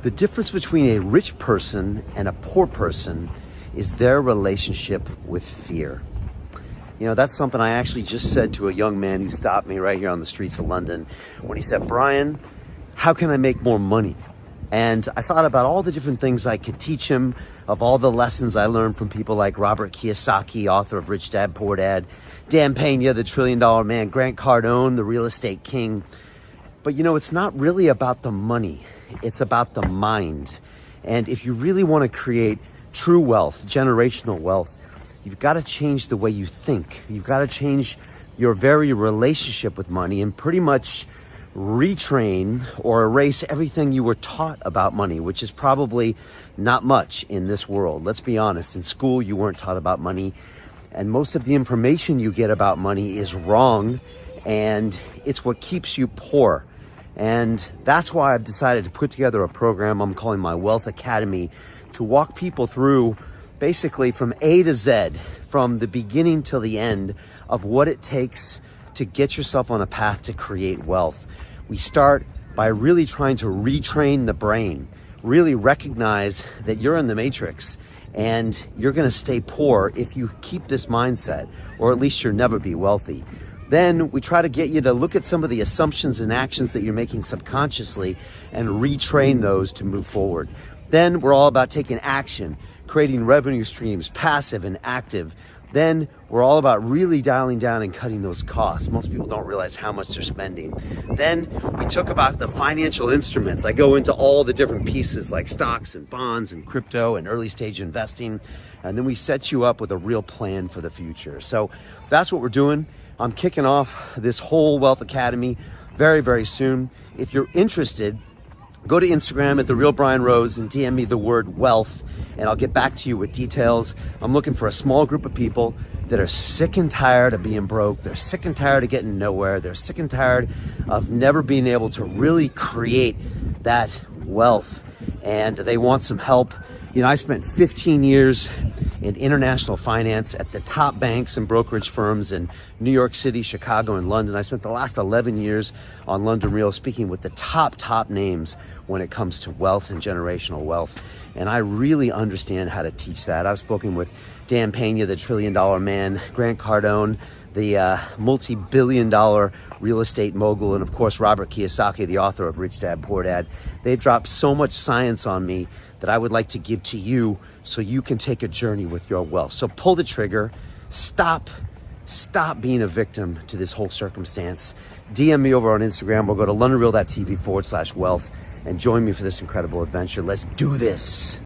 The difference between a rich person and a poor person is their relationship with fear. You know, that's something I actually just said to a young man who stopped me right here on the streets of London when he said, "Brian, how can I make more money?" And I thought about all the different things I could teach him, of all the lessons I learned from people like Robert Kiyosaki, author of Rich Dad, Poor Dad, Dan Pena, the $1 trillion man, Grant Cardone, the real estate king. But you know, it's not really about the money. It's about the mind. And if you really want to create true wealth, generational wealth, you've got to change the way you think. You've got to change your very relationship with money and pretty much retrain or erase everything you were taught about money, which is probably not much in this world. Let's be honest. In school, you weren't taught about money, and most of the information you get about money is wrong, and it's what keeps you poor. And that's why I've decided to put together a program I'm calling my Wealth Academy to walk people through basically from A to Z, from the beginning till the end of what it takes to get yourself on a path to create wealth. We start by really trying to retrain the brain, really recognize that you're in the matrix and you're going to stay poor if you keep this mindset, or at least you'll never be wealthy. Then we try to get you to look at some of the assumptions and actions that you're making subconsciously and retrain those to move forward. Then we're all about taking action, creating revenue streams, passive and active. Then we're all about really dialing down and cutting those costs. Most people don't realize how much they're spending. Then we talk about the financial instruments. I go into all the different pieces like stocks and bonds and crypto and early stage investing. And then we set you up with a real plan for the future. So that's what we're doing. I'm kicking off this whole Wealth Academy very, very soon. If you're interested, go to Instagram at The Real Brian Rose and DM me the word wealth, and I'll get back to you with details. I'm looking for a small group of people that are sick and tired of being broke. They're sick and tired of getting nowhere. They're sick and tired of never being able to really create that wealth, and they want some help. You know, I spent 15 years in international finance at the top banks and brokerage firms in New York City, Chicago, and London. I spent the last 11 years on London Real speaking with the top names when it comes to wealth and generational wealth. And I really understand how to teach that. I've spoken with Dan Pena, the $1 trillion man, Grant Cardone, the multi-billion-dollar real estate mogul, and of course, Robert Kiyosaki, the author of Rich Dad, Poor Dad. They've dropped so much science on me that I would like to give to you so you can take a journey with your wealth. So pull the trigger, stop being a victim to this whole circumstance. DM me over on Instagram or go to londonreal.tv/wealth and join me for this incredible adventure. Let's do this.